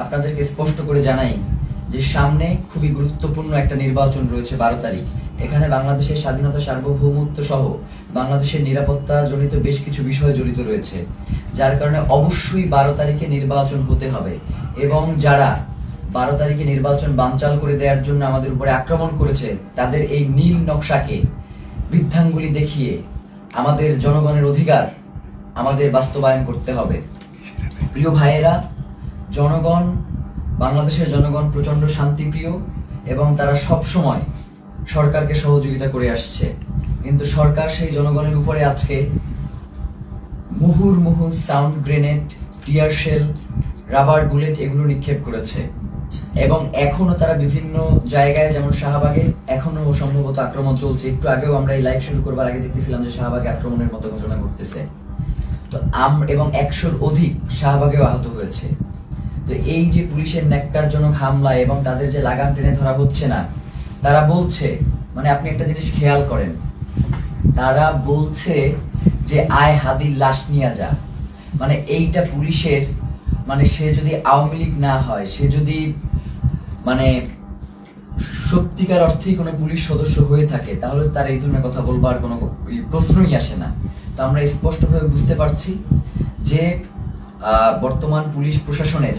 আপনাদেরকে স্পষ্ট করে জানাই যে সামনে খুবই গুরুত্বপূর্ণ একটা নির্বাচন রয়েছে 12 তারিখ। এখানে বাংলাদেশের স্বাধীনতা, সার্বভৌমত্ব সহ বাংলাদেশের নিরাপত্তা জনিত বেশ কিছু বিষয় জড়িত রয়েছে, যার কারণে অবশ্যই 12 তারিখে নির্বাচন হতে হবে। এবং যারা 12 তারিখে নির্বাচন বানচাল করে দেওয়ার জন্য আমাদের উপরে আক্রমণ করেছে, তাদের এই নীল নকশাকে বৃদ্ধাঙ্গুলি দেখিয়ে আমাদের জনগণের অধিকার আমাদের বাস্তবায়ন করতে হবে। প্রিয় ভাইয়েরা, জনগণ, বাংলাদেশের জনগণ প্রচন্ড শান্তিপ্রিয় এবং তারা সব সময় সরকারকে সহযোগিতা করে আসছে, কিন্তু সরকার সেই জনগণের উপরে আজকে মুহুর্মুহু sound grenade, tear shell, rubber bullet এগুলো নিক্ষেপ করেছে। এবং এখনো তারা বিভিন্ন জায়গায়, যেমন শাহবাগে এখনো সম্ভবত আক্রমণ চলছে। একটু আগেও আমরা এই লাইভ শুরু করবার আগে দেখতেছিলাম যে শাহবাগে আক্রমণের মতো ঘটনা ঘটতেছে। তো এবং 100-র অধিক শাহবাগেও আহত হয়েছে। তো এই যে পুলিশের ন্যাক্কারজনক হামলা এবং তাদের যে লাগাম টেনে ধরা হচ্ছে না, তারা বলছে, মানে আপনি একটা জিনিস খেয়াল করেন, তারা বলছে যে আয় হাদির লাশ নিয়ে যা। মানে এইটা পুলিশের, মানে সে যদি আওয়ামী লীগ না হয়, সে যদি মানে সত্যিকার অর্থেই কোনো পুলিশ সদস্য হয়ে থাকে, তাহলে তার এই ধরনের কথা বলবার কোনো প্রশ্নই আসে না। তো আমরা স্পষ্টভাবে বুঝতে পারছি যে বর্তমান পুলিশ প্রশাসনের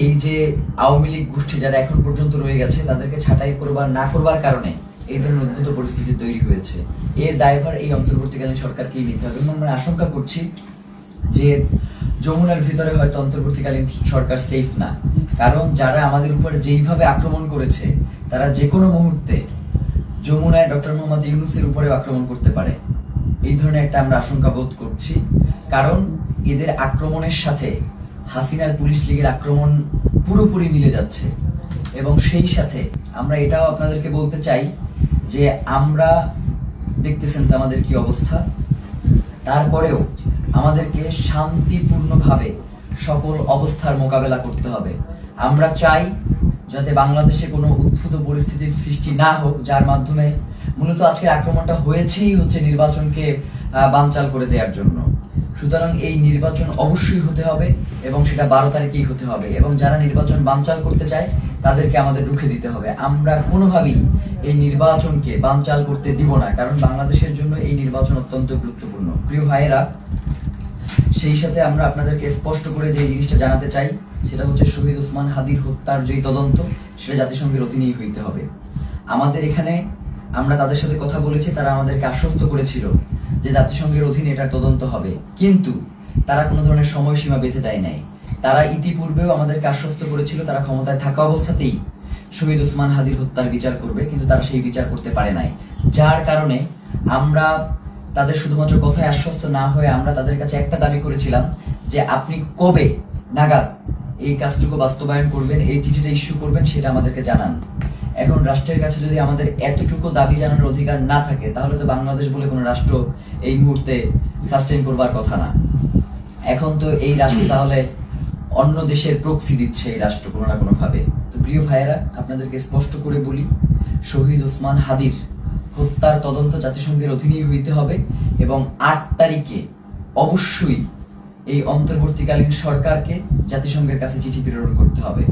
এই যে আওয়ামী লীগ গোষ্ঠী যারা এখন পর্যন্ত রয়ে গেছে, তাদেরকে ছাঁটাই করবার না করবার কারণে এই ধরনের উদ্ভূত পরিস্থিতি তৈরি হয়েছে। এর দায়ভার এই অন্তর্বর্তীকালীন সরকারকেই নিতে হবে। এবং আমরা আশঙ্কা করছি যে যমুনার ভিতরে হয়তো অন্তর্বর্তীকালীন সরকার সেফ না, কারণ যারা আমাদের উপরে যেইভাবে আক্রমণ করেছে, তারা যে কোনো মুহূর্তে যমুনায় ডক্টর মোহাম্মদ ইউনূসের উপরে আক্রমণ করতে পারে। এই ধরনের একটা আমরা আশঙ্কা বোধ করছি, কারণ এদের আক্রমণের সাথে হাসিনার পুলিশ লীগের আক্রমণ পুরোপুরি মিলে যাচ্ছে। এবং সেই সাথে আমরা এটাও আপনাদেরকে বলতে চাই যে আমরা দেখতেছেন তো আমাদের কি অবস্থা, তারপরেও আমাদেরকে শান্তিপূর্ণভাবে সকল অবস্থার মোকাবেলা করতে হবে। আমরা চাই যাতে বাংলাদেশে কোনো উদ্ভূত পরিস্থিতির সৃষ্টি না হোক, যার মাধ্যমে মূলত আজকের আক্রমণটা হয়েছেই হচ্ছে নির্বাচনকে বানচাল করে দেওয়ার জন্য। সুতরাং এই নির্বাচন অবশ্যই হতে হবে এবং সেটা 12 তারিখেই হতে হবে। এবং যারা নির্বাচন বানচাল করতে চায়, তাদেরকে আমাদের রুখে দিতে হবে। আমরা কোনোভাবেই এই নির্বাচনকে বানচাল করতে দিব না, কারণ বাংলাদেশের জন্য এই নির্বাচন অত্যন্ত গুরুত্বপূর্ণ। প্রিয় ভাইয়েরা, সেই সাথে আমরা আপনাদেরকে স্পষ্ট করে যে জিনিসটা জানাতে চাই, সেটা হচ্ছে শহীদ ওসমান হাদির হত্যার যে তদন্ত, সেটা জাতিসংঘের অধীনেই হইতে হবে। আমাদের এখানে আমরা তাদের সাথে কথা বলেছি, তারা আমাদেরকে আশ্বস্ত করেছিল যে জাতিসংঘের অধীনে এটার তদন্ত হবে, কিন্তু তারা কোনো ধরনের সময়সীমা বেঁধে দেয় নাই। তারা ইতিপূর্বেও আমাদেরকে আশ্বস্ত করেছিল তারা ক্ষমতায় থাকা অবস্থাতেই শহীদ ওসমান হাদির হত্যার বিচার করবে, কিন্তু তারা সেই বিচার করতে পারে নাই। যার কারণে আমরা তাদের শুধুমাত্র কথায় আশ্বস্ত না হয়ে আমরা তাদের কাছে একটা দাবি করেছিলাম যে আপনি কবে নাগাদ এই কাজটুকু বাস্তবায়ন করবেন, এই চিঠিটা ইস্যু করবেন, সেটা আমাদেরকে জানান। এখন রাষ্ট্রের কাছে যদি আমাদের এতটুকু দাবি জানানোর অধিকার না থাকে, তাহলে তো বাংলাদেশ বলে কোনো রাষ্ট্র এই মুহূর্তে সাস্টেইন করবার কথা না। এখন তো এই রাষ্ট্র তাহলে অন্য দেশের প্রক্সি দিচ্ছে এই রাষ্ট্র কোনো না কোনো ভাবে। তো প্রিয় ভাইয়েরা, আপনাদেরকে স্পষ্ট করে বলি, শহীদ ওসমান হাদির হত্যার তদন্ত জাতিসংঘের অধীনেই হইতে হবে এবং 8 তারিখে অবশ্যই এই অন্তর্বর্তীকালীন সরকারকে জাতিসংঘের কাছে চিঠি প্রেরণ করতে হবে।